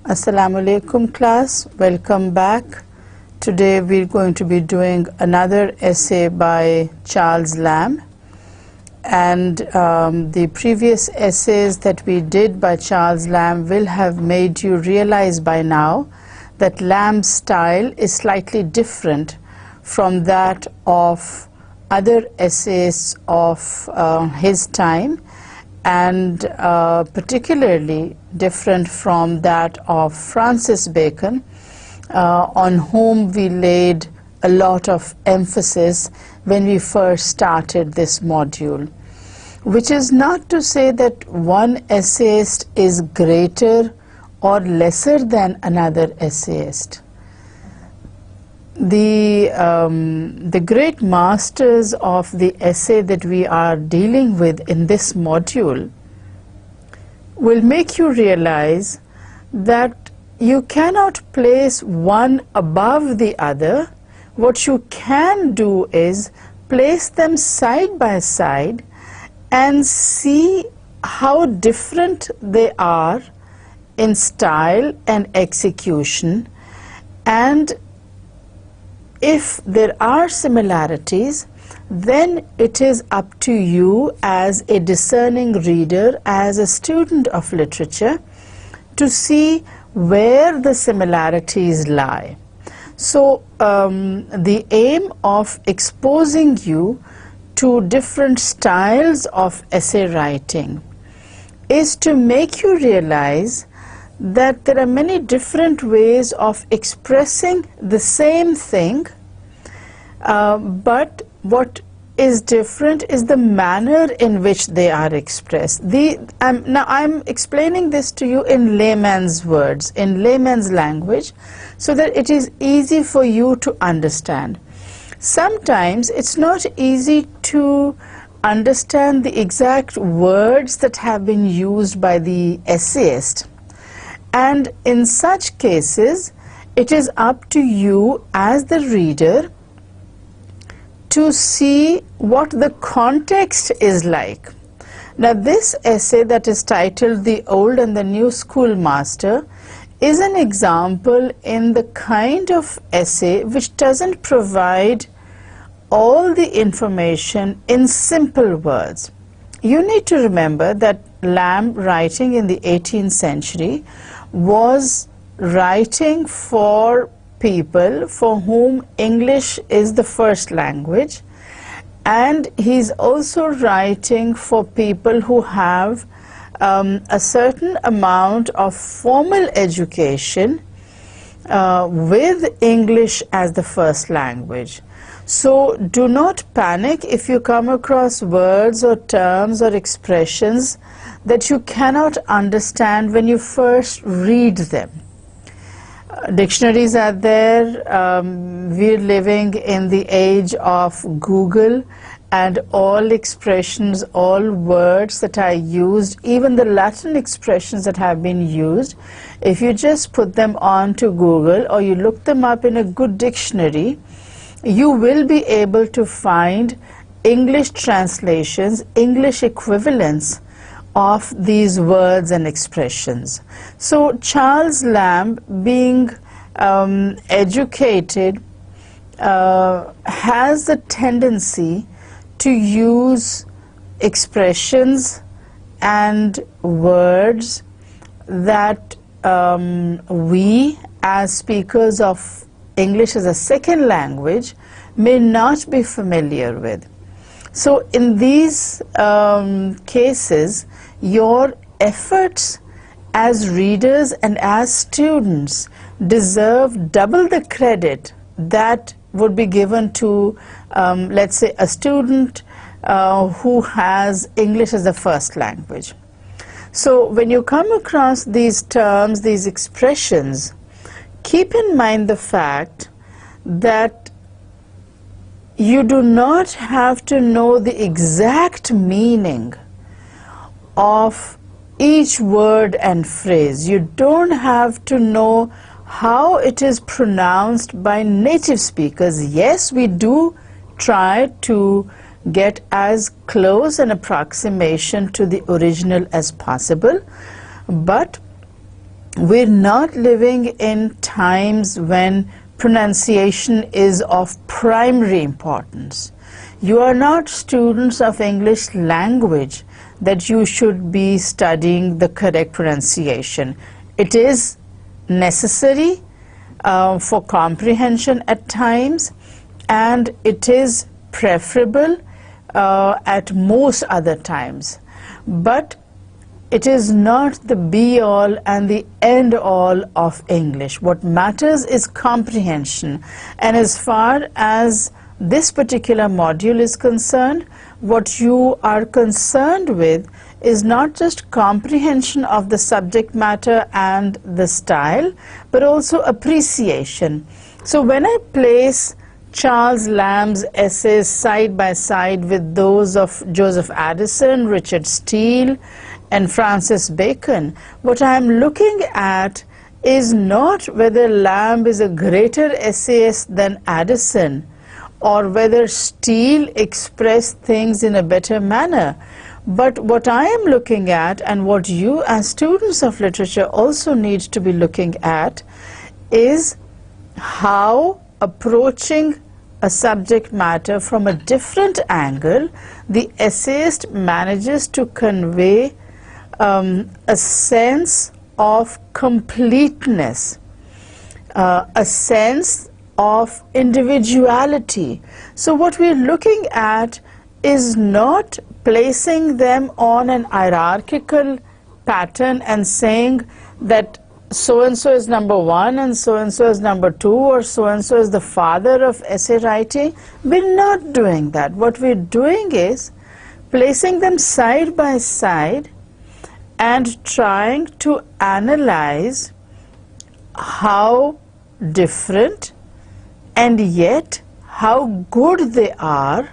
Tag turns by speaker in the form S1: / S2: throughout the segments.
S1: Assalamu alaikum class, welcome back. Today we're going to be doing another essay by Charles Lamb, and the previous essays that we did by Charles Lamb will have made you realize by now that Lamb's style is slightly different from that of other essayists of his time, and particularly different from that of Francis Bacon, on whom we laid a lot of emphasis when we first started this module. Which is not to say that one essayist is greater or lesser than another essayist. The great masters of the essay that we are dealing with in this module will make you realize that you cannot place one above the other. What you can do is place them side by side and see how different they are in style and execution, and if there are similarities, then it is up to you as a discerning reader, as a student of literature, to see where the similarities lie. So the aim of exposing you to different styles of essay writing is to make you realize that there are many different ways of expressing the same thing, but what is different is the manner in which they are expressed. Now I'm explaining this to you in layman's words, in layman's language, so that it is easy for you to understand. Sometimes it's not easy to understand the exact words that have been used by the essayist. And in such cases, it is up to you as the reader to see what the context is like. Now, this essay that is titled The Old and the New Schoolmaster is an example in the kind of essay which doesn't provide all the information in simple words. You need to remember that Lamb, writing in the 18th century, was writing for people for whom English is the first language, and he's also writing for people who have a certain amount of formal education with English as the first language. So do not panic if you come across words or terms or expressions that you cannot understand when you first read them. Dictionaries are there. We're living in the age of Google, and all expressions, all words that are used, even the Latin expressions that have been used, if you just put them onto Google or you look them up in a good dictionary, you will be able to find English translations, English equivalents of these words and expressions. So Charles Lamb, being educated, has the tendency to use expressions and words that we as speakers of English as a second language may not be familiar with. So in these cases, your efforts as readers and as students deserve double the credit that would be given to, let's say, a student who has English as a first language. So when you come across these terms, these expressions, keep in mind the fact that you do not have to know the exact meaning of each word and phrase. You don't have to know how it is pronounced by native speakers. Yes, we do try to get as close an approximation to the original as possible, but we're not living in times when pronunciation is of primary importance. You are not students of English language that you should be studying the correct pronunciation. It is necessary for comprehension at times, and it is preferable at most other times. But it is not the be-all and the end-all of English. What matters is comprehension. And as far as this particular module is concerned, what you are concerned with is not just comprehension of the subject matter and the style, but also appreciation. So when I place Charles Lamb's essays side by side with those of Joseph Addison, Richard Steele, and Francis Bacon, what I am looking at is not whether Lamb is a greater essayist than Addison, or whether Steele expressed things in a better manner. But what I am looking at, and what you as students of literature also need to be looking at, is how approaching a subject matter from a different angle, the essayist manages to convey a sense of completeness, a sense of individuality. So what we're looking at is not placing them on an hierarchical pattern and saying that so-and-so is number one and so-and-so is number two, or so-and-so is the father of essay writing. We're not doing that. What we're doing is placing them side by side and trying to analyze how different and yet how good they are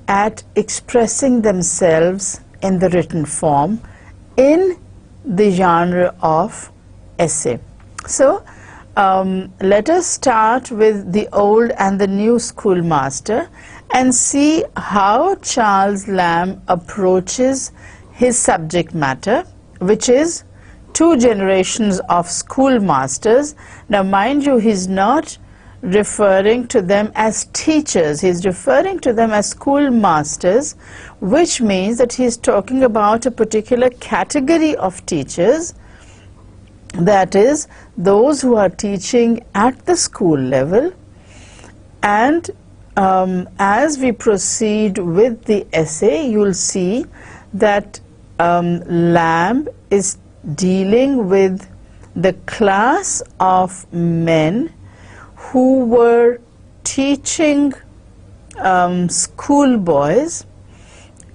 S1: at expressing themselves in the written form in the genre of essay. So let us start with the old and the new schoolmaster and see how Charles Lamb approaches his subject matter, which is two generations of schoolmasters. Now mind you, he's not referring to them as teachers, he's referring to them as schoolmasters, which means that he's talking about a particular category of teachers, that is, those who are teaching at the school level. And as we proceed with the essay, you'll see that Lamb is dealing with the class of men who were teaching schoolboys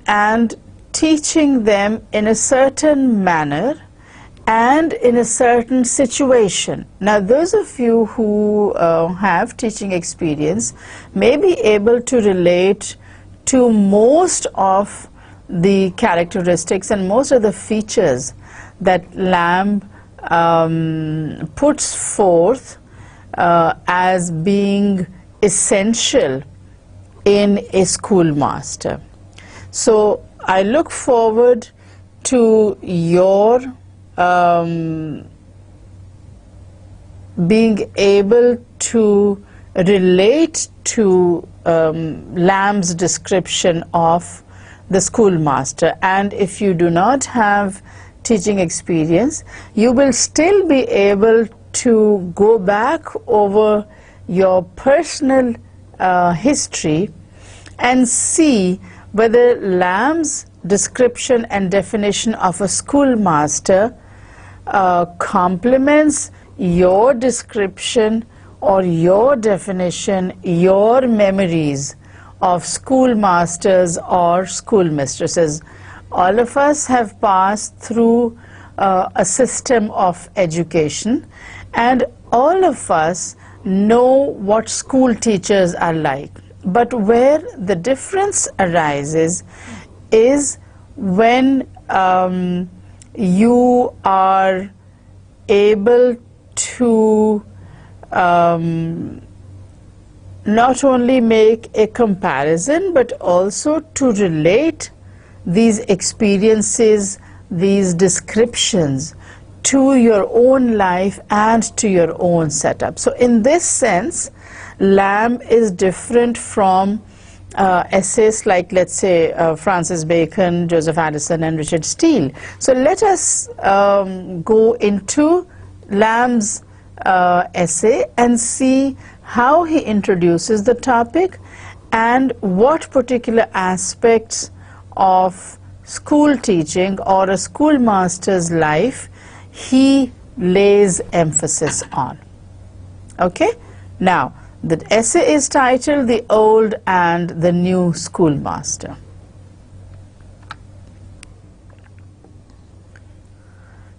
S1: and teaching them in a certain manner and in a certain situation. Now those of you who have teaching experience may be able to relate to most of the characteristics and most of the features that Lamb puts forth as being essential in a schoolmaster. So I look forward to your being able to relate to Lamb's description of the schoolmaster. And if you do not have teaching experience, you will still be able to go back over your personal history and see whether Lamb's description and definition of a schoolmaster complements your description or your definition, your memories of schoolmasters or schoolmistresses. All of us have passed through a system of education, and all of us know what school teachers are like. But where the difference arises is when you are able to not only make a comparison but also to relate these experiences, these descriptions to your own life and to your own setup. So in this sense, Lamb is different from essays like, let's say, Francis Bacon, Joseph Addison and Richard Steele. So let us go into Lamb's essay and see how he introduces the topic and what particular aspects of school teaching or a schoolmaster's life he lays emphasis on. Okay? Now, the essay is titled The Old and the New Schoolmaster.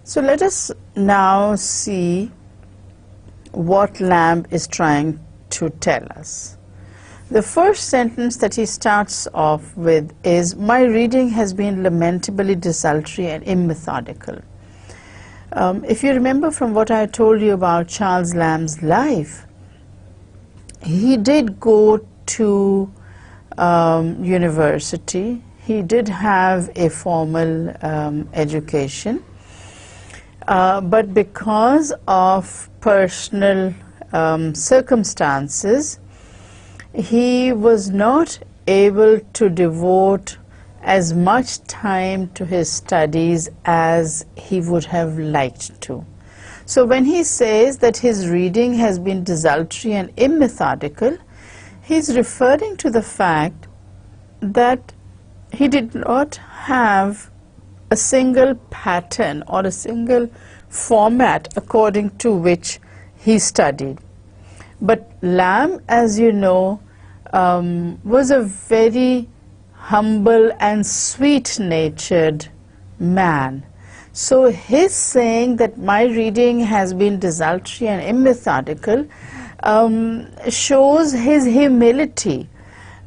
S1: So let us now see what Lamb is trying to tell us. The first sentence that he starts off with is, "My reading has been lamentably desultory and immethodical." If you remember from what I told you about Charles Lamb's life, he did go to university, he did have a formal education, but because of personal circumstances, he was not able to devote as much time to his studies as he would have liked to. So when he says that his reading has been desultory and immethodical, he's referring to the fact that he did not have a single pattern or a single format according to which he studied. But Lamb, as you know, was a very humble and sweet-natured man. So his saying that my reading has been desultory and immethodical shows his humility.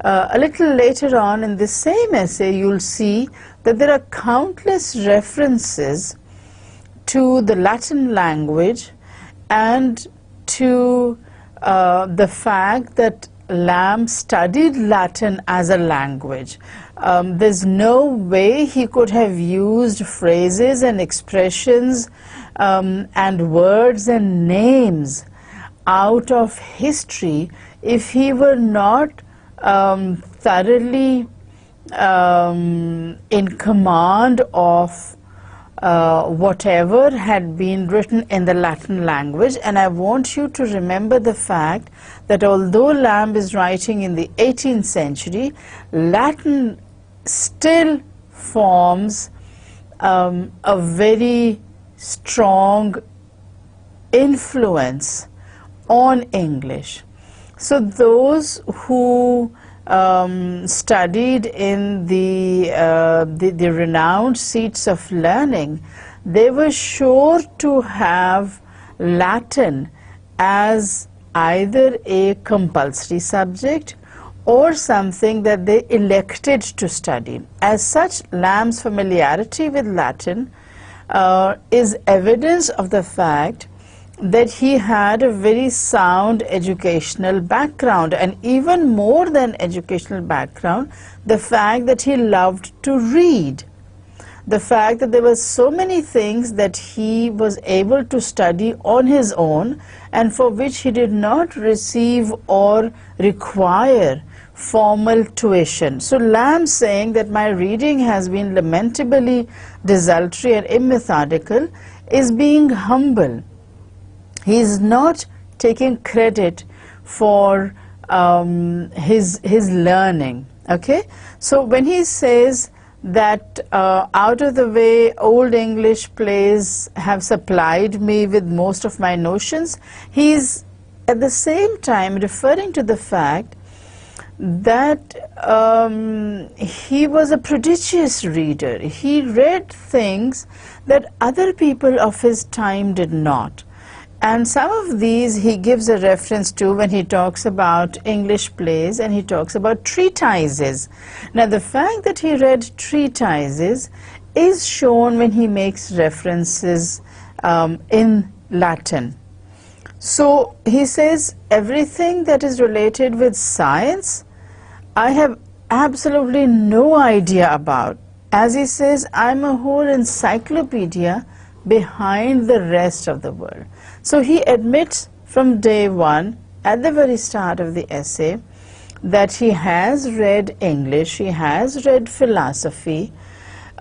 S1: A little later on in this same essay, you'll see that there are countless references to the Latin language and to the fact that Lamb studied Latin as a language. There's no way he could have used phrases and expressions and words and names out of history if he were not thoroughly in command of whatever had been written in the Latin language. And I want you to remember the fact that although Lamb is writing in the 18th century, Latin still forms a very strong influence on English. So those who studied in the renowned seats of learning, they were sure to have Latin as either a compulsory subject or something that they elected to study. As such, Lamb's familiarity with Latin is evidence of the fact that he had a very sound educational background, and even more than educational background, the fact that he loved to read. The fact that there were so many things that he was able to study on his own and for which he did not receive or require formal tuition. So Lamb saying that my reading has been lamentably desultory and immethodical is being humble. He is not taking credit for his learning. Okay? So when he says that out of the way old English plays have supplied me with most of my notions, he is at the same time referring to the fact that he was a prodigious reader. He read things that other people of his time did not. And some of these he gives a reference to when he talks about English plays and he talks about treatises. Now the fact that he read treatises is shown when he makes references in Latin. So he says everything that is related with science I have absolutely no idea about. As he says, I'm a whole encyclopedia behind the rest of the world. So he admits from day one, at the very start of the essay, that he has read English, he has read philosophy,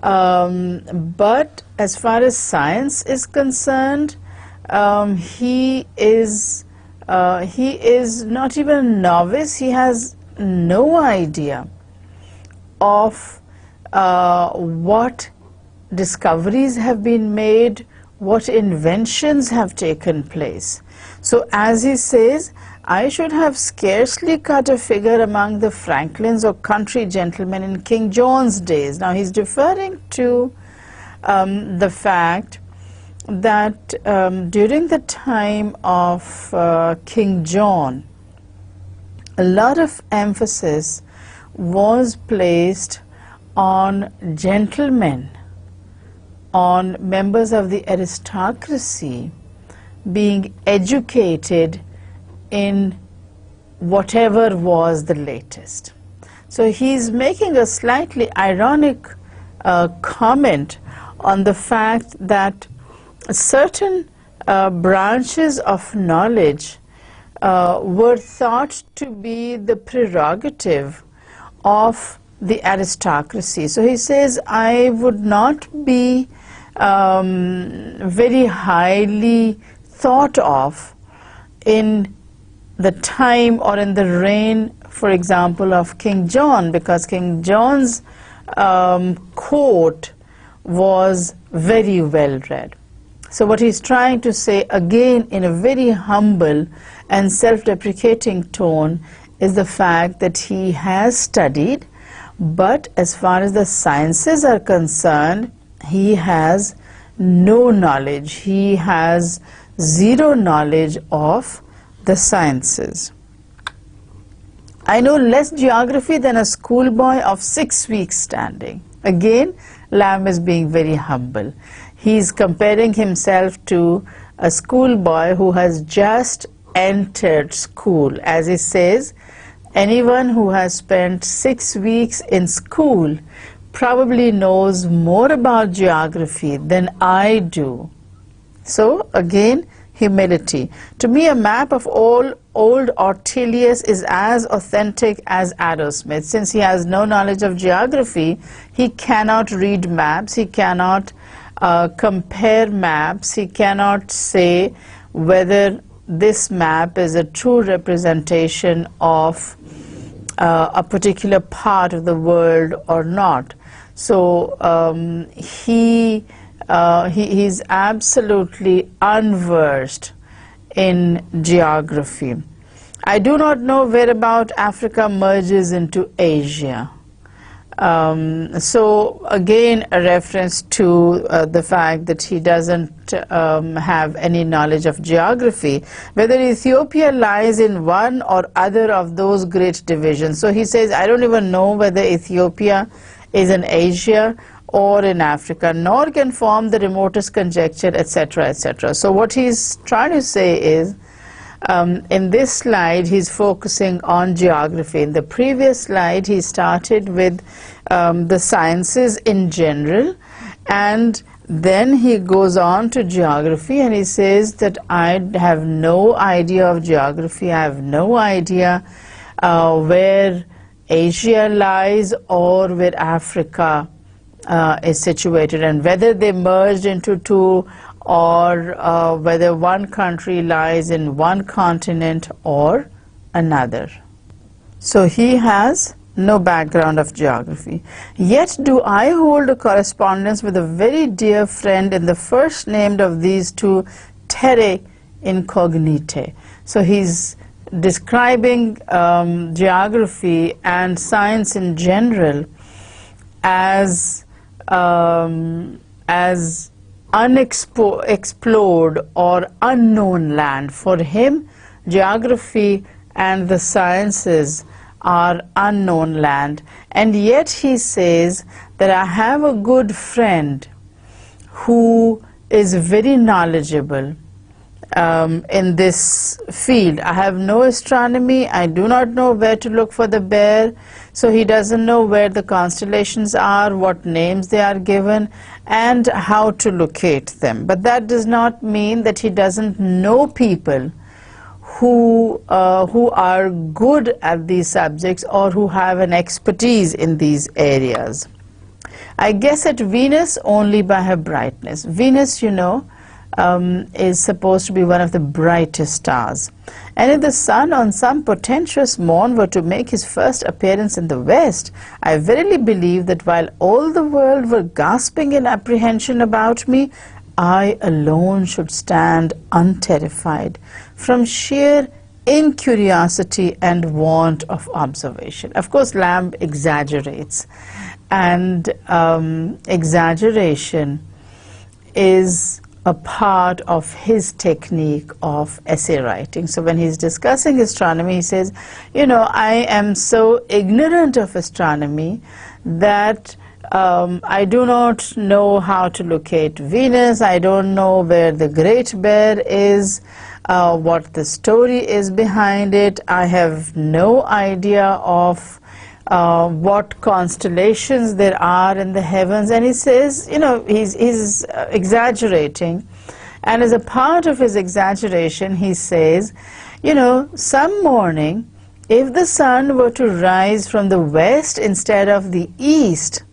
S1: but as far as science is concerned, he is not even a novice. He has no idea of what discoveries have been made, what inventions have taken place. So as he says, I should have scarcely cut a figure among the Franklins or country gentlemen in King John's days. Now he's referring to the fact that during the time of King John, a lot of emphasis was placed on gentlemen, on members of the aristocracy being educated in whatever was the latest. So he's making a slightly ironic comment on the fact that certain branches of knowledge were thought to be the prerogative of the aristocracy. So he says, I would not be very highly thought of in the time or in the reign, for example, of King John, because King John's court was very well read. So what he's trying to say, again in a very humble and self-deprecating tone, is the fact that he has studied, but as far as the sciences are concerned, he has no knowledge. He has zero knowledge of the sciences. I know less geography than a schoolboy of 6 weeks standing. Again, Lamb is being very humble. He's comparing himself to a schoolboy who has just entered school. As he says, anyone who has spent 6 weeks in school probably knows more about geography than I do. So again, humility. To me, a map of all old Ortelius is as authentic as Arrowsmith. Since he has no knowledge of geography, he cannot read maps, he cannot compare maps, he cannot say whether this map is a true representation of a particular part of the world or not. So he's absolutely unversed in geography. I do not know whereabout Africa merges into Asia. So again, a reference to the fact that he doesn't have any knowledge of geography, whether Ethiopia lies in one or other of those great divisions. So he says, I don't even know whether Ethiopia is in Asia or in Africa, nor can form the remotest conjecture, etc., etc. So what he's trying to say is, in this slide, he's focusing on geography. In the previous slide, he started with the sciences in general, and then he goes on to geography, and he says that I have no idea of geography, I have no idea where Asia lies or where Africa is situated, and whether they merged into two, or whether one country lies in one continent or another. So he has no background of geography. Yet do I hold a correspondence with a very dear friend in the first named of these two terrae incognitae. So he's describing geography and science in general as unexplored or unknown land. For him, geography and the sciences are unknown land, and yet he says that I have a good friend who is very knowledgeable in this field. I have no astronomy, I do not know where to look for the bear, so he doesn't know where the constellations are, what names they are given, and how to locate them. But that does not mean that he doesn't know people who are good at these subjects or who have an expertise in these areas. I guess at Venus only by her brightness. Venus, you know, is supposed to be one of the brightest stars. And if the sun on some portentous morn were to make his first appearance in the west, I verily believe that while all the world were gasping in apprehension about me, I alone should stand unterrified from sheer incuriosity and want of observation. Of course, Lamb exaggerates, and exaggeration is a part of his technique of essay writing. So when he's discussing astronomy, he says, you know, I am so ignorant of astronomy that I do not know how to locate Venus, I don't know where the Great Bear is, what the story is behind it, I have no idea of what constellations there are in the heavens. And he says, you know, he's exaggerating, and as a part of his exaggeration he says, you know, some morning if the sun were to rise from the west instead of the east,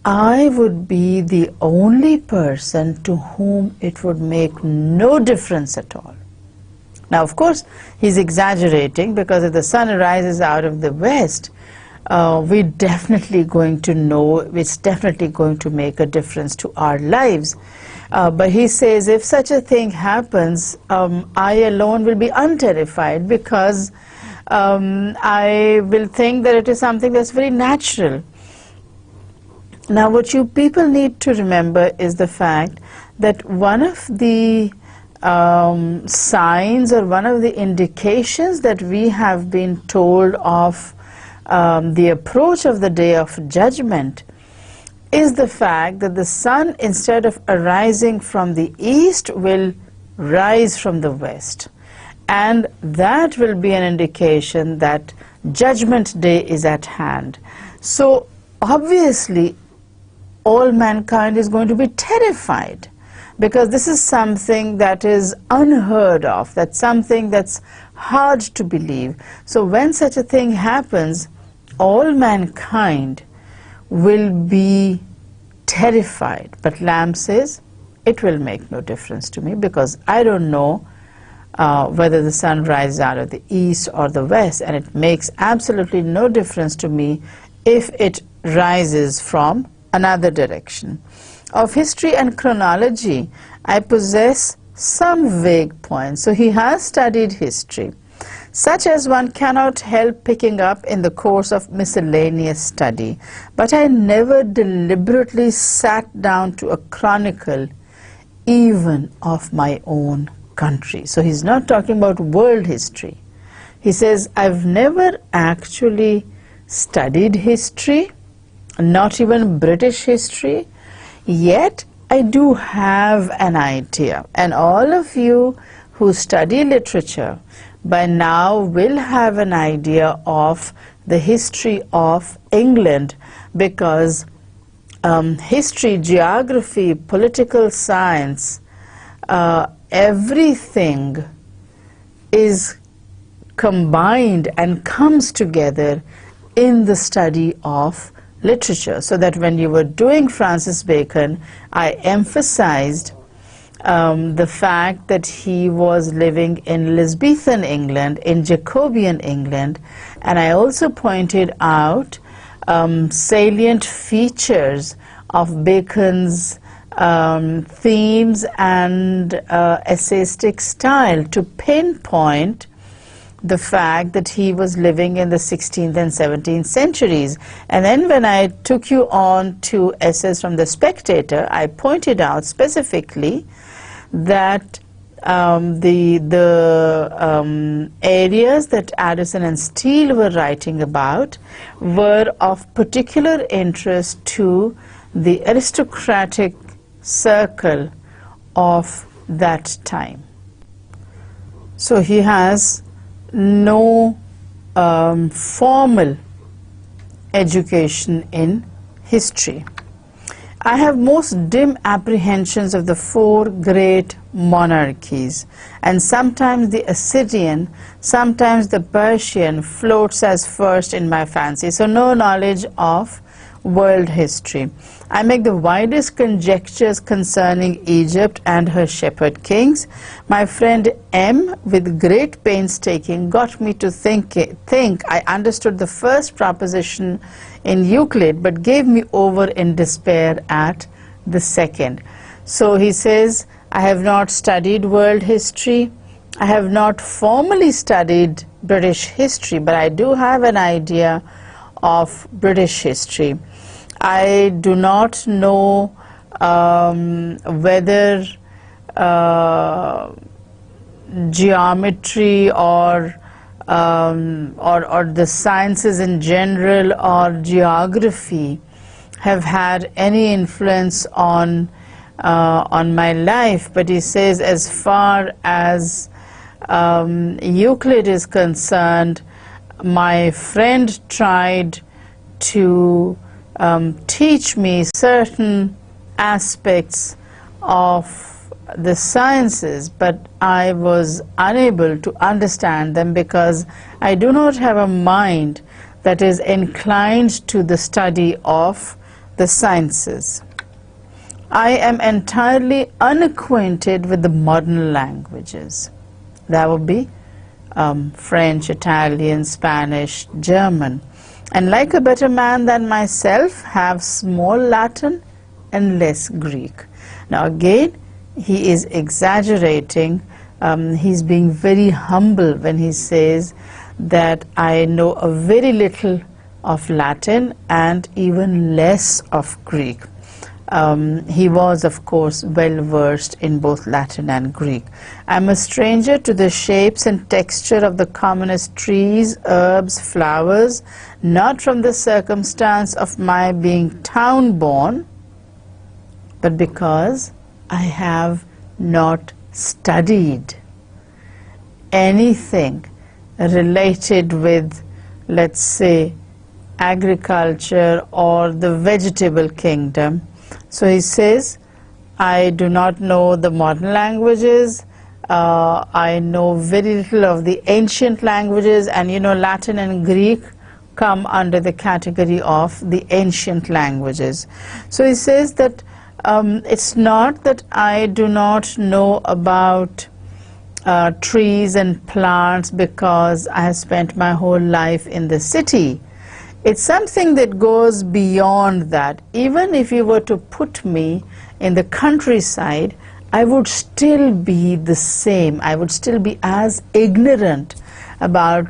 S1: I would be the only person to whom it would make no difference at all. Now, of course, he's exaggerating, because if the sun rises out of the west, we're definitely going to know, it's definitely going to make a difference to our lives. But he says, if such a thing happens, I alone will be unterrified, because I will think that it is something that's very natural. Now, what you people need to remember is the fact that one of the signs, or one of the indications that we have been told of the approach of the Day of Judgment is the fact that the sun, instead of arising from the east, will rise from the west. And that will be an indication that Judgment Day is at hand. So obviously all mankind is going to be terrified, because this is something that is unheard of, that's something that's hard to believe. So when such a thing happens, all mankind will be terrified. But Lamb says, it will make no difference to me, because I don't know whether the sun rises out of the east or the west, and it makes absolutely no difference to me if it rises from another direction. Of history and chronology, I possess some vague points. So he has studied history, such as one cannot help picking up in the course of miscellaneous study, but I never deliberately sat down to a chronicle even of my own country. So he's not talking about world history. He says, I've never actually studied history, not even British history, yet I do have an idea. And all of you who study literature by now will have an idea of the history of England, because history, geography, political science, everything is combined and comes together in the study of literature. So that when you were doing Francis Bacon, I emphasized the fact that he was living in Elizabethan England, in Jacobean England, and I also pointed out salient features of Bacon's themes and essayistic style to pinpoint the fact that he was living in the 16th and 17th centuries. And then when I took you on to essays from the Spectator, I pointed out specifically that the areas that Addison and Steele were writing about were of particular interest to the aristocratic circle of that time. So he has no formal education in history. I have most dim apprehensions of the four great monarchies, and sometimes the Assyrian, sometimes the Persian floats as first in my fancy. So no knowledge of world history. I make the widest conjectures concerning Egypt and her shepherd kings. My friend M, with great painstaking, got me to think I understood the first proposition in Euclid, but gave me over in despair at the second. So he says, I have not studied world history. I have not formally studied British history, but I do have an idea of British history. I do not know whether geometry or the sciences in general or geography have had any influence on my life. But he says, as far as Euclid is concerned, my friend tried to teach me certain aspects of the sciences, but I was unable to understand them because I do not have a mind that is inclined to the study of the sciences. I am entirely unacquainted with the modern languages. That would be French, Italian, Spanish, German. And like a better man than myself, have small Latin and less Greek. Now again, he is exaggerating. He's being very humble when he says that I know a very little of Latin and even less of Greek. He was, of course, well versed in both Latin and Greek. I'm a stranger to the shapes and texture of the commonest trees, herbs, flowers, not from the circumstance of my being town-born, but because I have not studied anything related with, let's say, agriculture or the vegetable kingdom. So he says, I do not know the modern languages. I know very little of the ancient languages, and you know, Latin and Greek come under the category of the ancient languages. So he says that it's not that I do not know about trees and plants because I have spent my whole life in the city. It's something that goes beyond that. Even if you were to put me in the countryside, I would still be the same. I would still be as ignorant about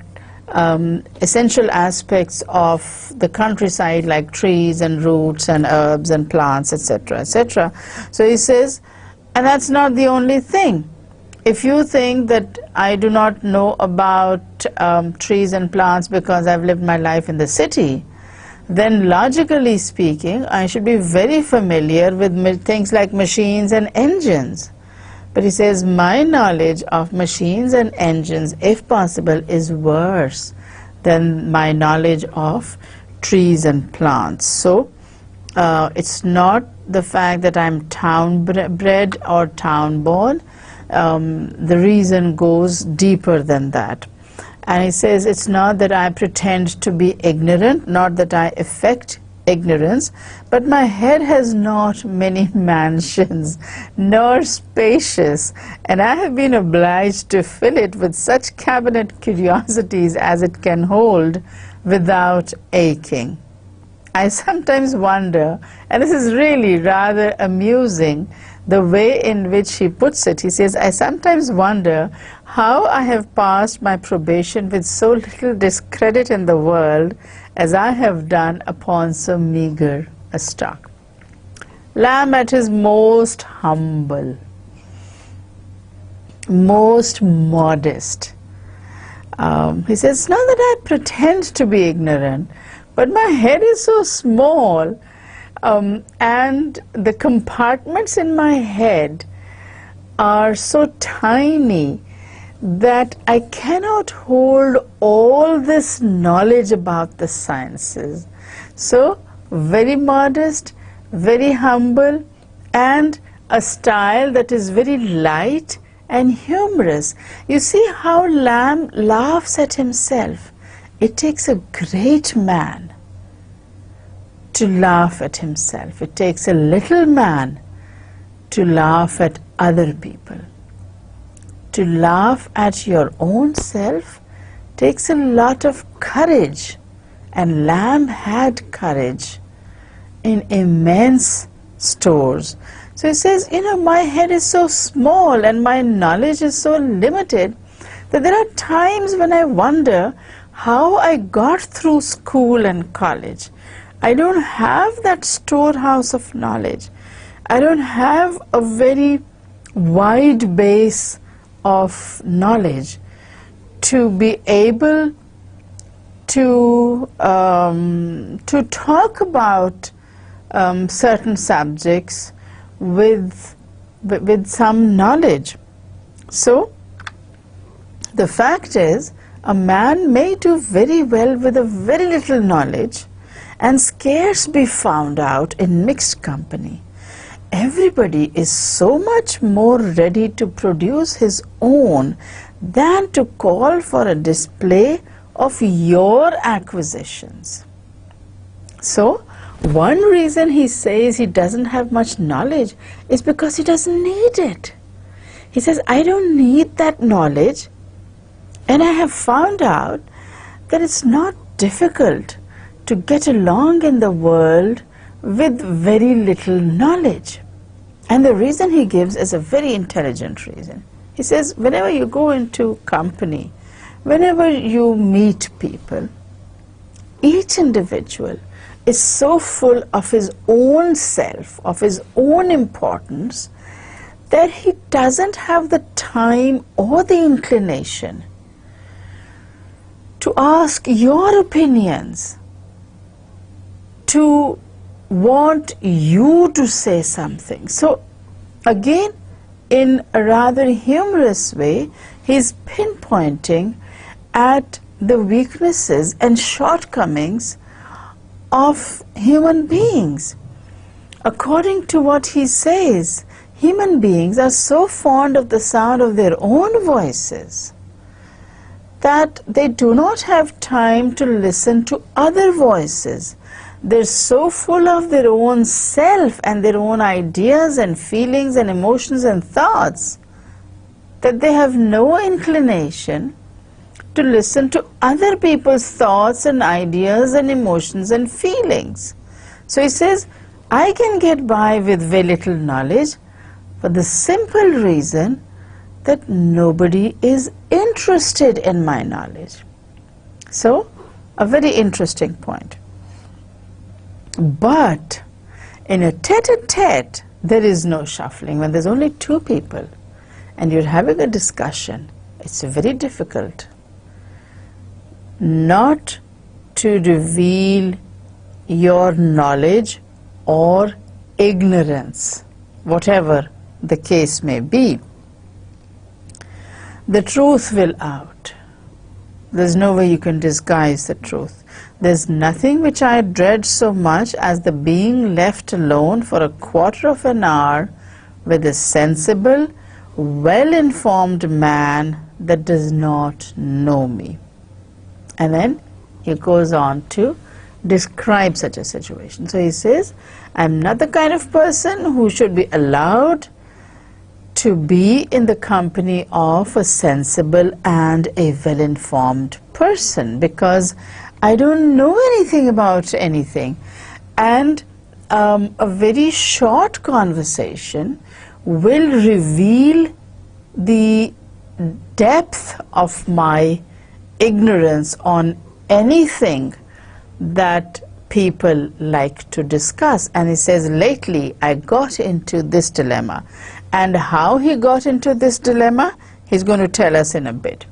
S1: essential aspects of the countryside, like trees and roots and herbs and plants, etc., etc. So he says, and that's not the only thing. If you think that I do not know about trees and plants because I've lived my life in the city, then logically speaking, I should be very familiar with things like machines and engines. But he says, my knowledge of machines and engines, if possible, is worse than my knowledge of trees and plants. So it's not the fact that I'm town-bred or town-born. The reason goes deeper than that. And he says, it's not that I pretend to be ignorant, not that I affect ignorance, but my head has not many mansions, nor spacious, and I have been obliged to fill it with such cabinet curiosities as it can hold without aching. I sometimes wonder, and this is really rather amusing, the way in which he puts it. He says, I sometimes wonder how I have passed my probation with so little discredit in the world as I have done upon so meager a stock. Lamb at his most humble, most modest. He says, it's not that I pretend to be ignorant, but my head is so small, and the compartments in my head are so tiny that I cannot hold all this knowledge about the sciences. So, very modest, very humble, and a style that is very light and humorous. You see how Lamb laughs at himself. It takes a great man to laugh at himself. It takes a little man to laugh at other people. To laugh at your own self takes a lot of courage, and Lamb had courage in immense stores. So he says, you know, my head is so small and my knowledge is so limited that there are times when I wonder how I got through school and college. I don't have that storehouse of knowledge. I don't have a very wide base of knowledge to be able to talk about certain subjects with some knowledge. So the fact is, a man may do very well with a very little knowledge and scarce be found out in mixed company. Everybody is so much more ready to produce his own than to call for a display of your acquisitions. So, one reason he says he doesn't have much knowledge is because he doesn't need it. He says, I don't need that knowledge, and I have found out that it's not difficult to get along in the world with very little knowledge. And the reason he gives is a very intelligent reason. He says, whenever you go into company, whenever you meet people, each individual is so full of his own self, of his own importance, that he doesn't have the time or the inclination to ask your opinions, to want you to say something. So again, in a rather humorous way, he's pinpointing at the weaknesses and shortcomings of human beings. According to what he says, human beings are so fond of the sound of their own voices that they do not have time to listen to other voices. They're so full of their own self and their own ideas and feelings and emotions and thoughts that they have no inclination to listen to other people's thoughts and ideas and emotions and feelings. So he says, I can get by with very little knowledge for the simple reason that nobody is interested in my knowledge. So, a very interesting point. But in a tete-a-tete, there is no shuffling. When there's only two people and you're having a discussion, it's very difficult not to reveal your knowledge or ignorance, whatever the case may be. The truth will out. There's no way you can disguise the truth. There's nothing which I dread so much as the being left alone for a quarter of an hour with a sensible, well-informed man that does not know me. And then he goes on to describe such a situation. So he says, I'm not the kind of person who should be allowed to be in the company of a sensible and a well-informed person, because I don't know anything about anything, and a very short conversation will reveal the depth of my ignorance on anything that people like to discuss. And he says, lately I got into this dilemma. And how he got into this dilemma, he's going to tell us in a bit.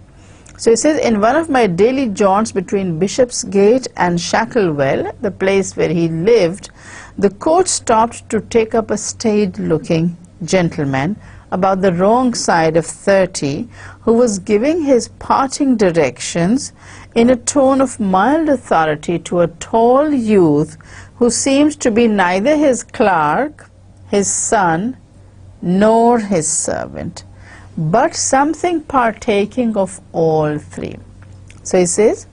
S1: So he says, in one of my daily jaunts between Bishopsgate and Shacklewell, the place where he lived, the coach stopped to take up a staid-looking gentleman, about the wrong side of 30, who was giving his parting directions in a tone of mild authority to a tall youth who seemed to be neither his clerk, his son, nor his servant, but something partaking of all three. So he says,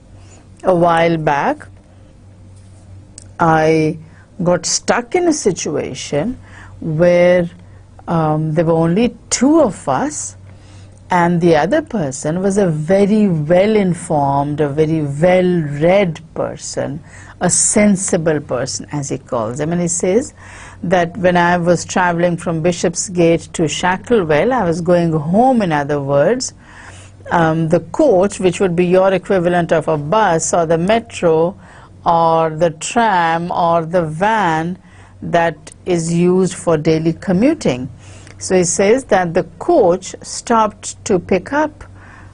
S1: a while back, I got stuck in a situation where there were only two of us, and the other person was a very well-informed, a very well-read person, a sensible person, as he calls him. And he says that when I was traveling from Bishopsgate to Shacklewell, I was going home, in other words, the coach, which would be your equivalent of a bus or the metro or the tram or the van that is used for daily commuting. So he says that the coach stopped to pick up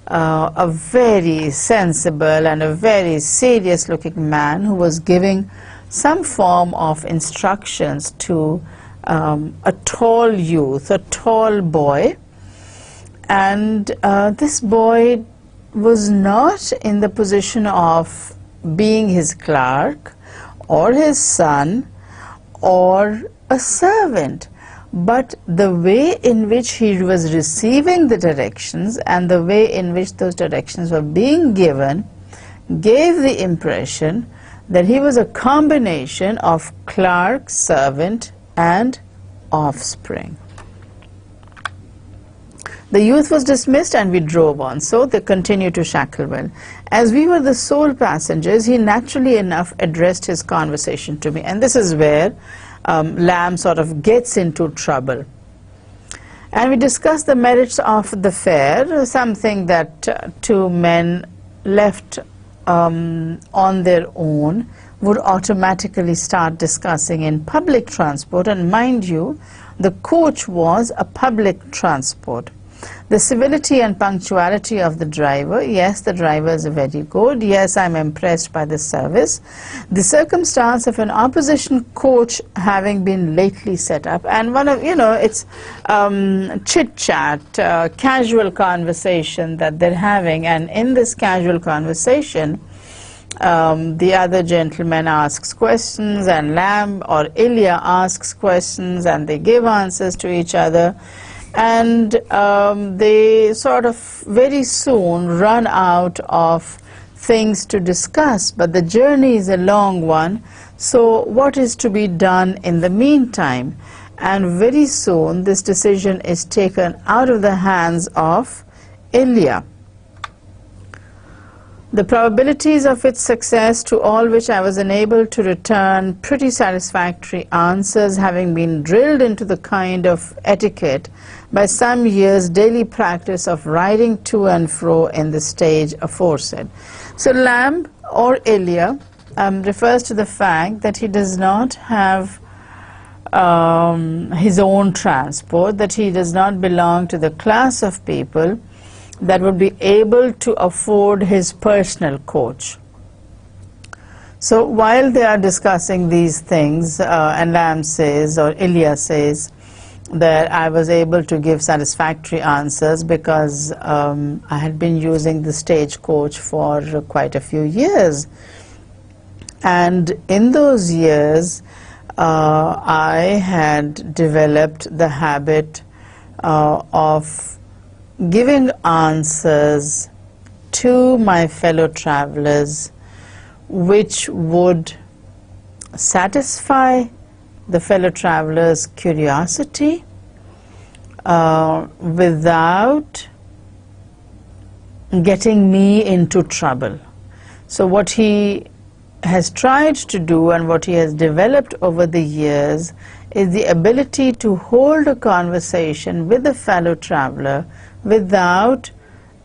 S1: a very sensible and a very serious looking man who was giving some form of instructions to a tall youth, a tall boy. And this boy was not in the position of being his clerk or his son or a servant, but the way in which he was receiving the directions and the way in which those directions were being given gave the impression that he was a combination of clerk, servant, and offspring. The youth was dismissed and we drove on. So they continued to Shacklewell. As we were the sole passengers, he naturally enough addressed his conversation to me. And this is where Lamb sort of gets into trouble. And we discussed the merits of the fare, something that two men left on their own would automatically start discussing in public transport. And mind you, the coach was a public transport. The civility and punctuality of the driver, yes, the driver is very good, yes, I'm impressed by the service. The circumstance of an opposition coach having been lately set up, and one of, it's chit-chat, casual conversation that they're having, and in this casual conversation, the other gentleman asks questions, and Lamb or Ilya asks questions, and they give answers to each other. And they sort of very soon run out of things to discuss, but the journey is a long one, so what is to be done in the meantime? And very soon this decision is taken out of the hands of Ilya. The probabilities of its success, to all which I was enabled to return pretty satisfactory answers, having been drilled into the kind of etiquette by some years' daily practice of riding to and fro in the stage aforesaid. So Lamb or Ilya refers to the fact that he does not have his own transport, that he does not belong to the class of people that would be able to afford his personal coach. So while they are discussing these things, and Lamb says, or Ilya says, that I was able to give satisfactory answers because I had been using the stagecoach for quite a few years. And in those years, I had developed the habit of giving answers to my fellow travelers which would satisfy the fellow travelers' curiosity without getting me into trouble. So what he has tried to do and what he has developed over the years is the ability to hold a conversation with a fellow traveler without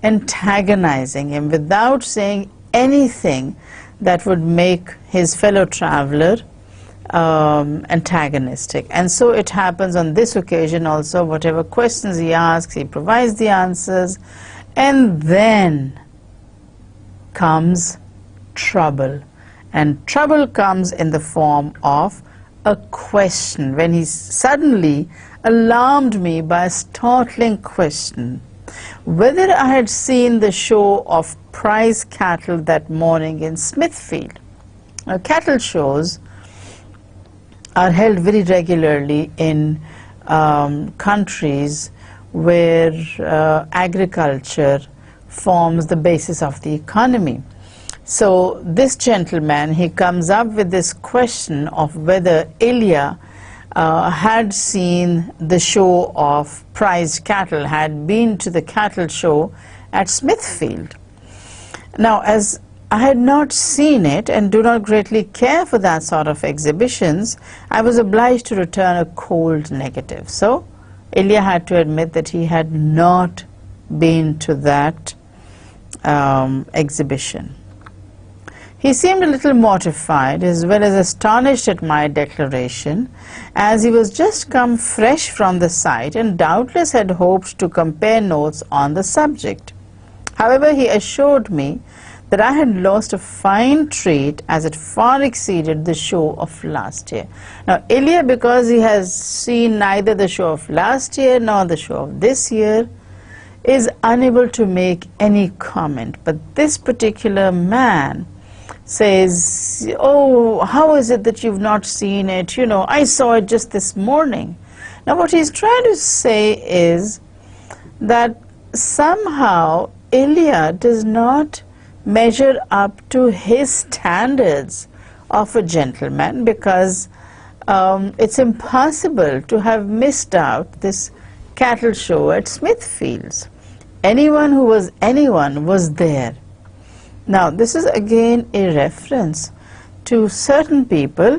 S1: antagonizing him, without saying anything that would make his fellow traveler antagonistic. And so it happens on this occasion also. Whatever questions he asks, he provides the answers, and then comes trouble. And trouble comes in the form of a question, when he suddenly alarmed me by a startling question whether I had seen the show of prize cattle that morning in Smithfield. Now, cattle shows are held very regularly in countries where agriculture forms the basis of the economy. So this gentleman, he comes up with this question of whether Ilya had seen the show of prized cattle, had been to the cattle show at Smithfield. Now, as I had not seen it and do not greatly care for that sort of exhibitions, I was obliged to return a cold negative. So Ilya had to admit that he had not been to that exhibition. He seemed a little mortified as well as astonished at my declaration, as he was just come fresh from the sight and doubtless had hoped to compare notes on the subject. However, he assured me that I had lost a fine treat, as it far exceeded the show of last year. Now, Ilya, because he has seen neither the show of last year nor the show of this year, is unable to make any comment. But this particular man says, "Oh, how is it that you've not seen it? You know, I saw it just this morning." Now, what he's trying to say is that somehow Ilya does not measure up to his standards of a gentleman, because it's impossible to have missed out this cattle show at Smithfields. Anyone who was anyone was there. Now, this is again a reference to certain people,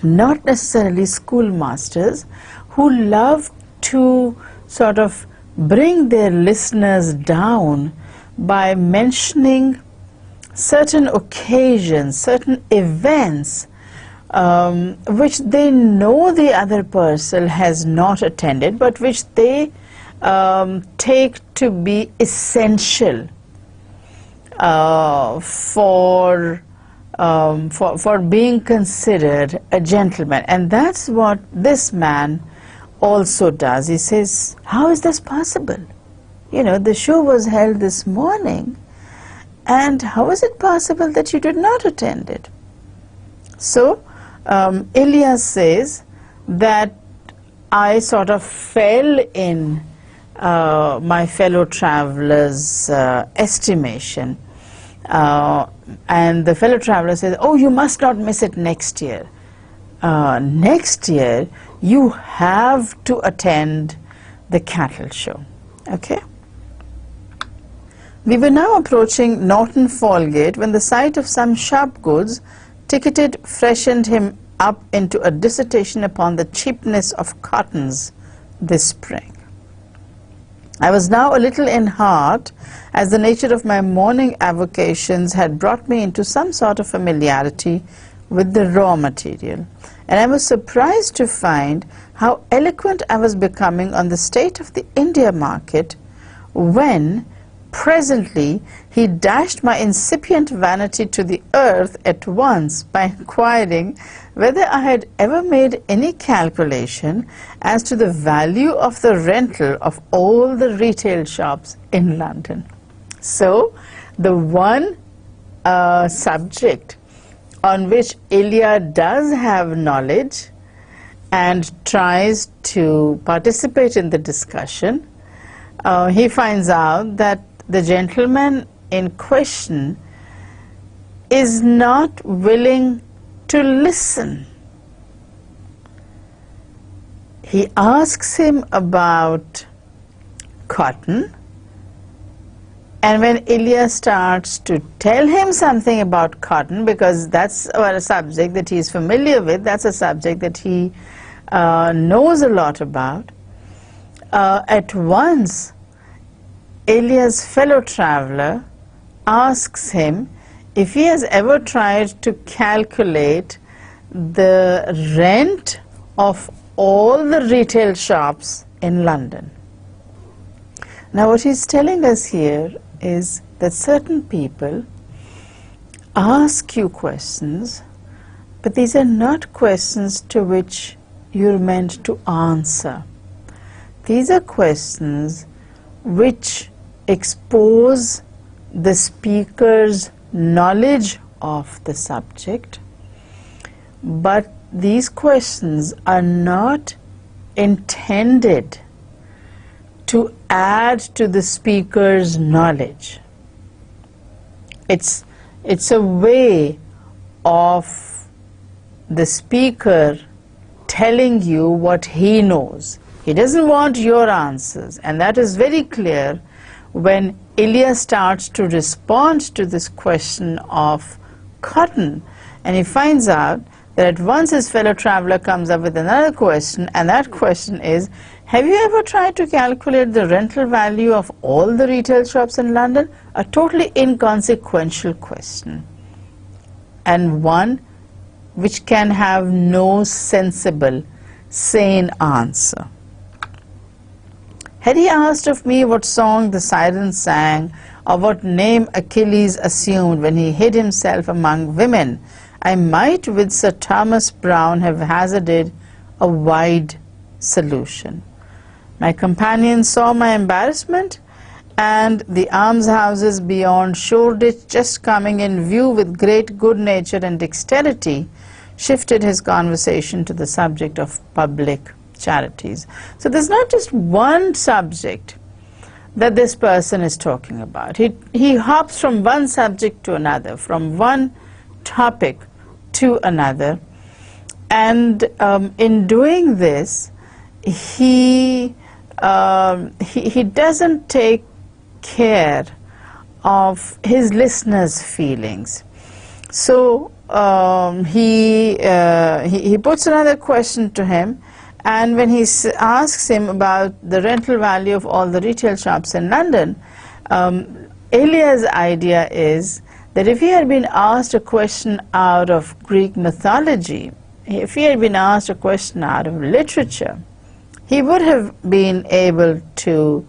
S1: not necessarily schoolmasters, who love to sort of bring their listeners down by mentioning certain occasions, certain events which they know the other person has not attended, but which they take to be essential for being considered a gentleman. And that's what this man also does. He says, how is this possible? You know, the show was held this morning, and how is it possible that you did not attend it? So Ilya says that I sort of fell in my fellow travelers' estimation, and the fellow traveler says, "Oh, you must not miss it next year. Next year you have to attend the cattle show." Okay. We were now approaching Norton Falgate when the sight of some sharp goods ticketed freshened him up into a dissertation upon the cheapness of cottons this spring. I was now a little in heart, as the nature of my morning avocations had brought me into some sort of familiarity with the raw material, and I was surprised to find how eloquent I was becoming on the state of the India market, when presently he dashed my incipient vanity to the earth at once by inquiring whether I had ever made any calculation as to the value of the rental of all the retail shops in London. So the one subject on which Ilya does have knowledge and tries to participate in the discussion, he finds out that the gentleman in question is not willing to listen. He asks him about cotton, and when Ilya starts to tell him something about cotton, because that's a subject that he is familiar with, that's a subject that he knows a lot about, at once Ilya's fellow traveler asks him if he has ever tried to calculate the rent of all the retail shops in London. Now, what he's telling us here is that certain people ask you questions, but these are not questions to which you're meant to answer. These are questions which expose the speaker's knowledge of the subject, but these questions are not intended to add to the speaker's knowledge. It's a way of the speaker telling you what he knows. He doesn't want your answers, and that is very clear when Ilya starts to respond to this question of cotton, and he finds out that at once his fellow traveler comes up with another question, and that question is, have you ever tried to calculate the rental value of all the retail shops in London? A totally inconsequential question, and one which can have no sensible, sane answer. Had he asked of me what song the sirens sang, or what name Achilles assumed when he hid himself among women, I might with Sir Thomas Browne have hazarded a wide solution. My companion saw my embarrassment, and the almshouses beyond Shoreditch just coming in view with great good nature and dexterity, shifted his conversation to the subject of public charities. So there's not just one subject that this person is talking about. He hops from one subject to another, from one topic to another, and in doing this, he doesn't take care of his listeners' feelings. So he puts another question to him, and when he asks him about the rental value of all the retail shops in London, Ilya's idea is that if he had been asked a question out of Greek mythology, if he had been asked a question out of literature, he would have been able to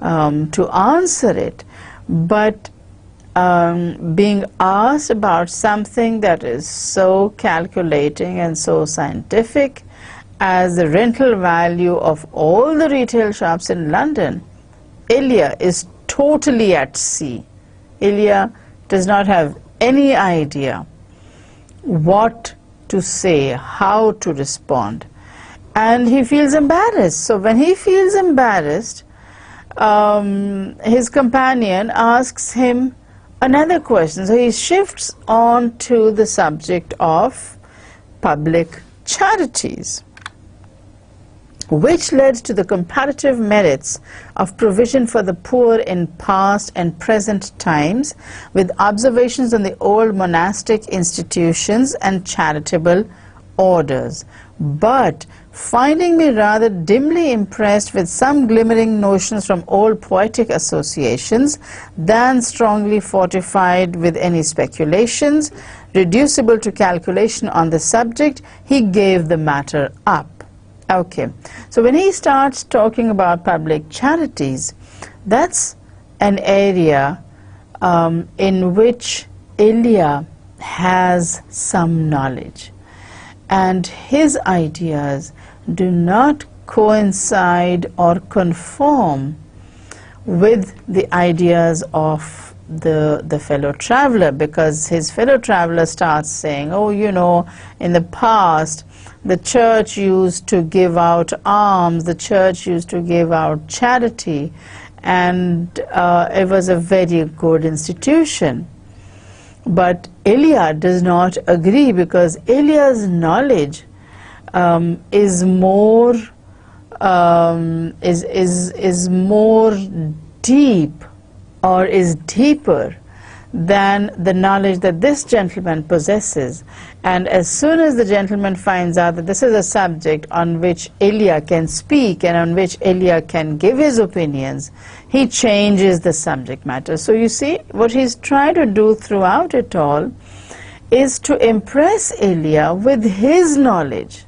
S1: answer it. But being asked about something that is so calculating and so scientific as the rental value of all the retail shops in London, Ilya is totally at sea. Ilya does not have any idea what to say, how to respond, and he feels embarrassed. So when he feels embarrassed, his companion asks him another question. So he shifts on to the subject of public charities, which led to the comparative merits of provision for the poor in past and present times, with observations on the old monastic institutions and charitable orders. But finding me rather dimly impressed with some glimmering notions from old poetic associations than strongly fortified with any speculations reducible to calculation on the subject, he gave the matter up. Okay, so when he starts talking about public charities, that's an area in which Ilya has some knowledge, and his ideas do not coincide or conform with the ideas of the fellow traveler, because his fellow traveler starts saying, oh, you know, in the past the church used to give out alms, the church used to give out charity, and it was a very good institution. But Ilya does not agree, because Ilya's knowledge is more deep, or is deeper than the knowledge that this gentleman possesses. And as soon as the gentleman finds out that this is a subject on which Ilya can speak and on which Ilya can give his opinions, he changes the subject matter. So you see, what he's trying to do throughout it all is to impress Ilya with his knowledge.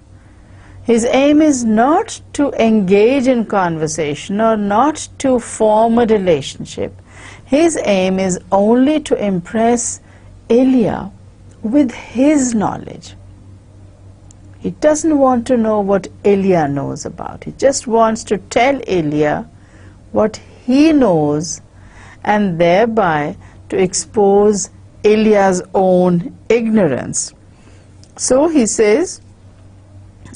S1: His aim is not to engage in conversation or not to form a relationship. His aim is only to impress Ilya with his knowledge. He doesn't want to know what Elia knows about. He just wants to tell Elia what he knows, and thereby to expose Elia's own ignorance. So he says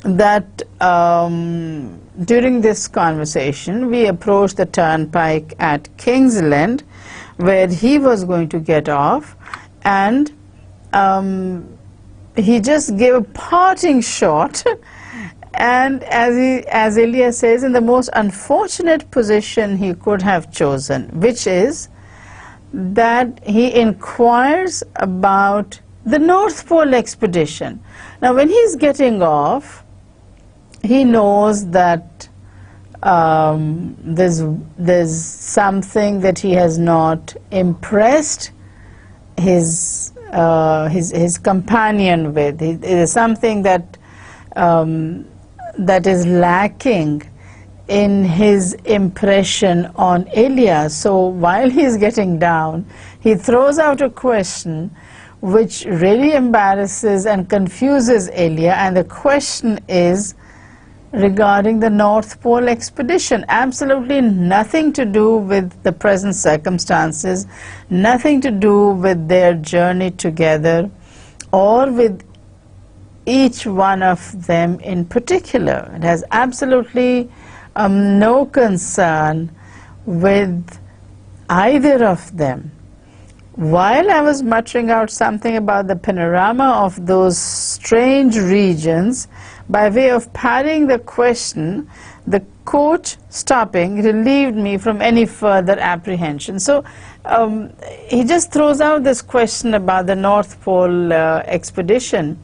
S1: that during this conversation we approached the turnpike at Kingsland, where he was going to get off, and he just gave a parting shot and as Elia says, in the most unfortunate position he could have chosen, which is that he inquires about the North Pole expedition. Now when he's getting off, he knows that there's something that he has not impressed his companion with. There's something that that is lacking in his impression on Elia. So while he's getting down, he throws out a question which really embarrasses and confuses Elia, and the question is regarding the North Pole expedition. Absolutely nothing to do with the present circumstances, nothing to do with their journey together, or with each one of them in particular. It has absolutely no concern with either of them. While I was muttering out something about the panorama of those strange regions, by way of parrying the question, the coach stopping relieved me from any further apprehension. So he just throws out this question about the North Pole expedition,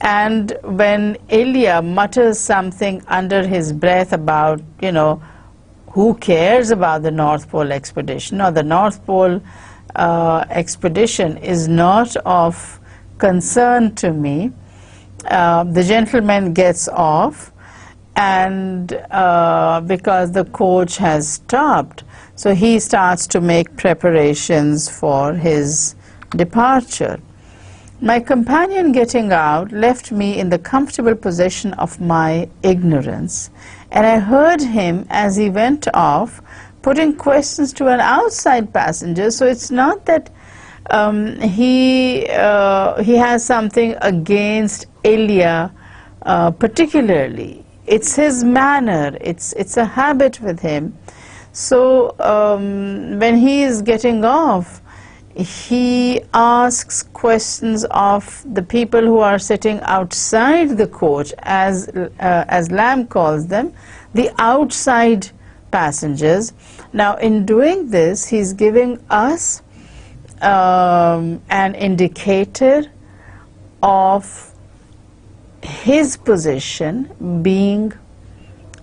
S1: and when Elia mutters something under his breath about, you know, who cares about the North Pole expedition, or the North Pole expedition is not of concern to me, the gentleman gets off, and because the coach has stopped, so he starts to make preparations for his departure. My companion getting out left me in the comfortable possession of my ignorance, and I heard him as he went off putting questions to an outside passenger. So it's not that he has something against Elia particularly. It's his manner, it's a habit with him. So when he is getting off, he asks questions of the people who are sitting outside the coach, as Lamb calls them, the outside passengers. Now in doing this, he's giving us an indicator of his position being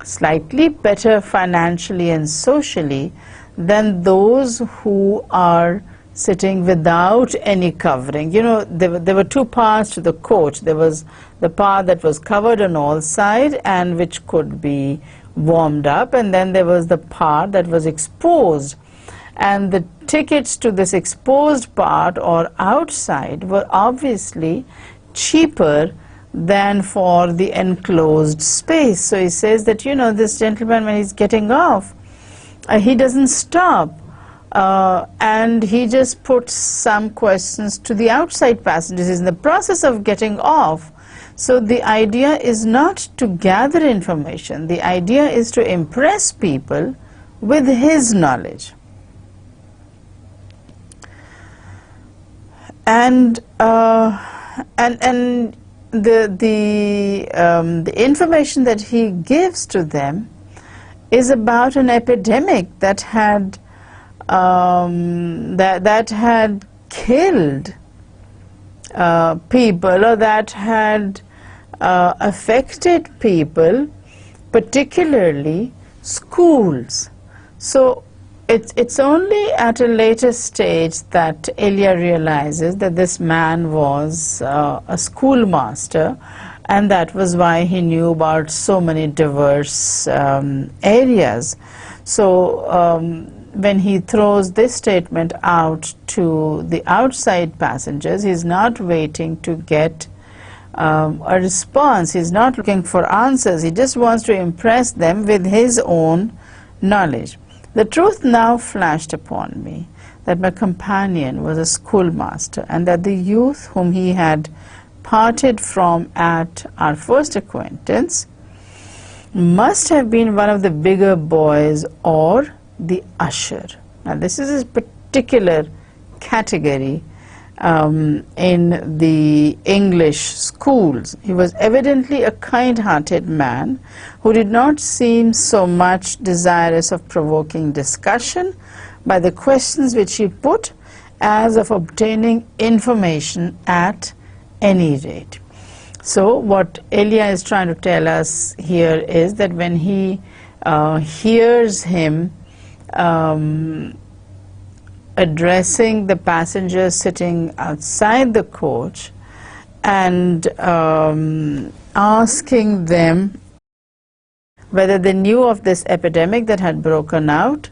S1: slightly better financially and socially than those who are sitting without any covering. You know, there were two parts to the coach. There was the part that was covered on all sides and which could be warmed up, and then there was the part that was exposed, and the tickets to this exposed part or outside were obviously cheaper than for the enclosed space. So he says that, you know, this gentleman, when he's getting off, he doesn't stop, and he just puts some questions to the outside passengers. He's in the process of getting off. So the idea is not to gather information. The idea is to impress people with his knowledge. And the information that he gives to them is about an epidemic that had that had killed people, or that had affected people, particularly schools. So it's only at a later stage that Elia realizes that this man was a schoolmaster, and that was why he knew about so many diverse areas. So when he throws this statement out to the outside passengers, he's not waiting to get a response. He's not looking for answers. He just wants to impress them with his own knowledge. The truth now flashed upon me that my companion was a schoolmaster, and that the youth whom he had parted from at our first acquaintance must have been one of the bigger boys or the usher. Now this is a particular category in the English schools. He was evidently a kind-hearted man who did not seem so much desirous of provoking discussion by the questions which he put as of obtaining information at any rate. So what Elia is trying to tell us here is that when he hears him addressing the passengers sitting outside the coach and asking them whether they knew of this epidemic that had broken out,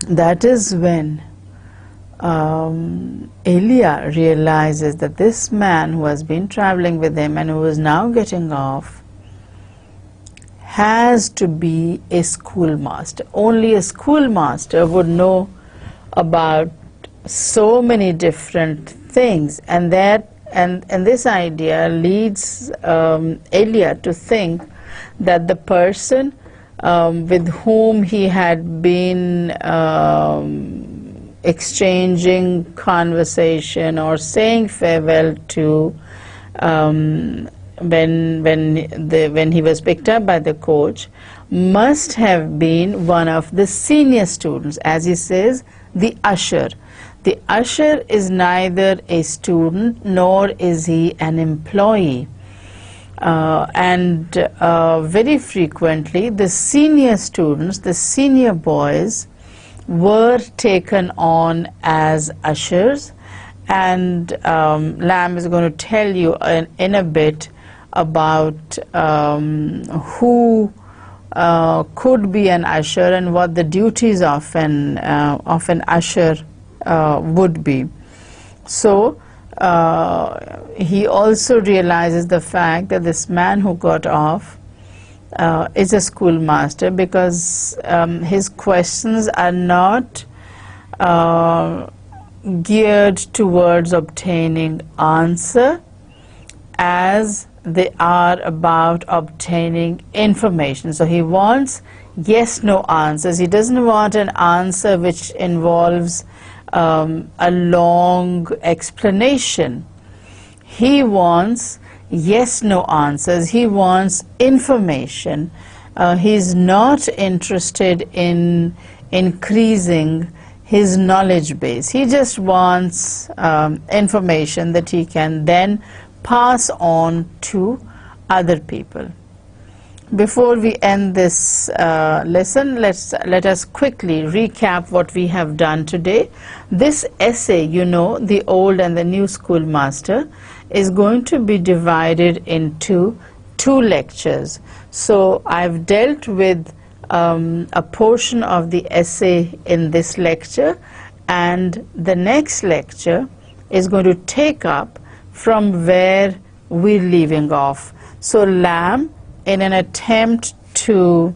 S1: that is when Elia realizes that this man who has been traveling with him and who is now getting off has to be a schoolmaster. Only a schoolmaster would know about so many different things, and this idea leads Elia to think that the person with whom he had been exchanging conversation or saying farewell to when he was picked up by the coach must have been one of the senior students, as he says, the usher. The usher is neither a student nor is he an employee. Very frequently the senior students, the senior boys, were taken on as ushers, and Lamb is going to tell you in a bit about who could be an usher and what the duties of an usher would be. So he also realizes the fact that this man who got off is a schoolmaster, because his questions are not geared towards obtaining answer as they are about obtaining information. So he wants yes-no answers. He doesn't want an answer which involves a long explanation. He wants yes-no answers. He wants information. He's not interested in increasing his knowledge base. He just wants information that he can then pass on to other people. Before we end this lesson, let us quickly recap what we have done today. This essay, you know, The Old and the New Schoolmaster, is going to be divided into 2 lectures. So I've dealt with a portion of the essay in this lecture, and the next lecture is going to take up from where we're leaving off. So Lamb, in an attempt to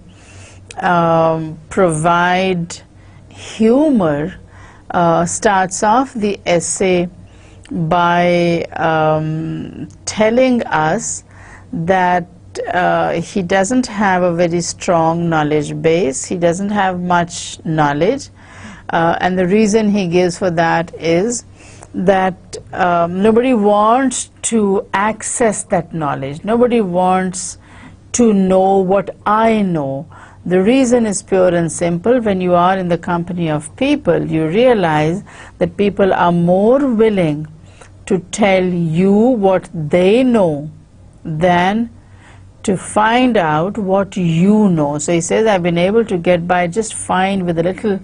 S1: provide humor, starts off the essay by telling us that he doesn't have a very strong knowledge base. He doesn't have much knowledge, and the reason he gives for that is that nobody wants to access that knowledge. Nobody wants to know what I know. The reason is pure and simple. When you are in the company of people, you realize that people are more willing to tell you what they know than to find out what you know. So he says, I've been able to get by just fine with a little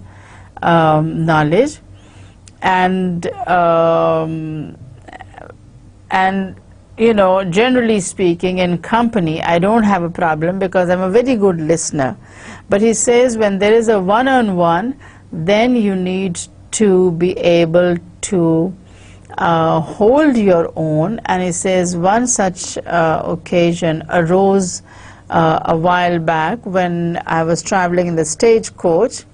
S1: knowledge, and you know, generally speaking, in company I don't have a problem because I'm a very good listener. But he says when there is a one-on-one, then you need to be able to hold your own. And he says one such occasion arose a while back when I was traveling in the stagecoach,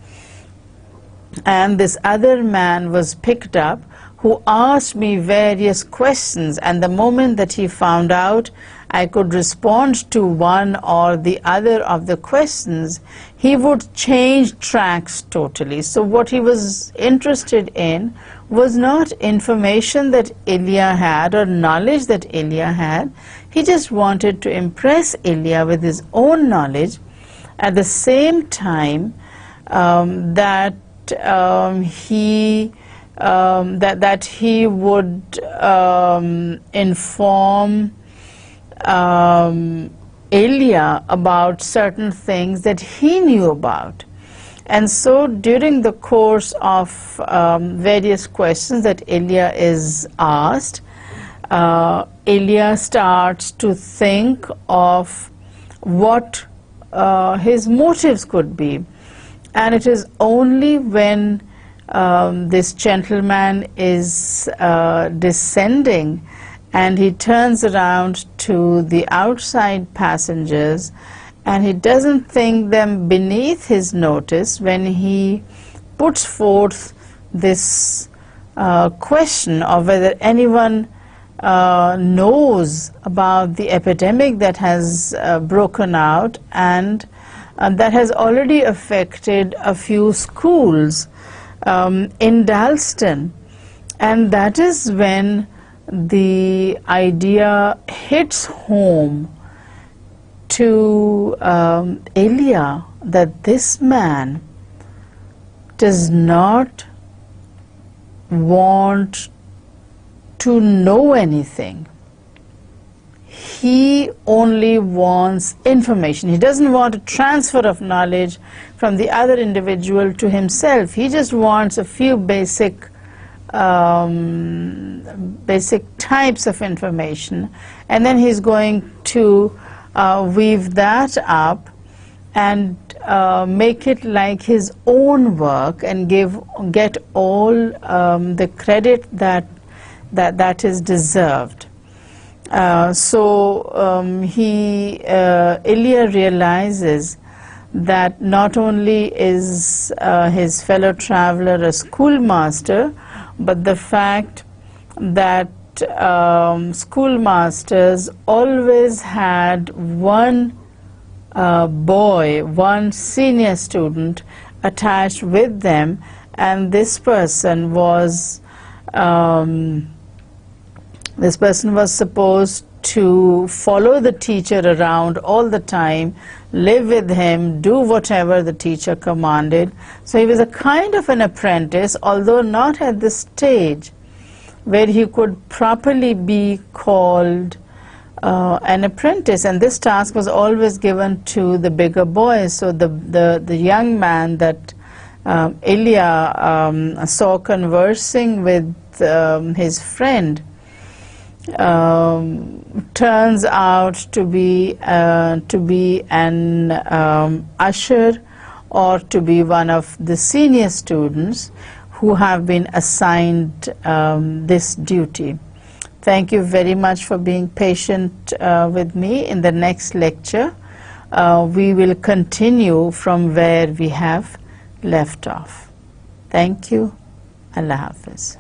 S1: and this other man was picked up who asked me various questions, and the moment that he found out I could respond to one or the other of the questions, he would change tracks totally. So what he was interested in was not information that Ilya had or knowledge that Ilya had. He just wanted to impress Ilya with his own knowledge, at the same time that he would inform Ilya about certain things that he knew about. And so during the course of various questions that Ilya is asked, Ilya starts to think of what his motives could be. And it is only when this gentleman is descending and he turns around to the outside passengers and he doesn't think them beneath his notice, when he puts forth this question of whether anyone knows about the epidemic that has broken out and that has already affected a few schools in Dalston. And that is when the idea hits home to Ilya that this man does not want to know anything. He only wants information. He doesn't want a transfer of knowledge from the other individual to himself. He just wants a few basic types of information, and then he's going to weave that up and make it like his own work and get all the credit that is deserved. Ilya realizes that not only is his fellow traveler a schoolmaster, but the fact that schoolmasters always had one boy, one senior student attached with them, and this person was supposed to follow the teacher around all the time, live with him, do whatever the teacher commanded. So he was a kind of an apprentice, although not at the stage where he could properly be called an apprentice. And this task was always given to the bigger boys. So the young man that Ilya saw conversing with his friend turns out to be an usher, or to be one of the senior students who have been assigned this duty. Thank you very much for being patient with me. In the next lecture, we will continue from where we have left off. Thank you. Allah Hafiz.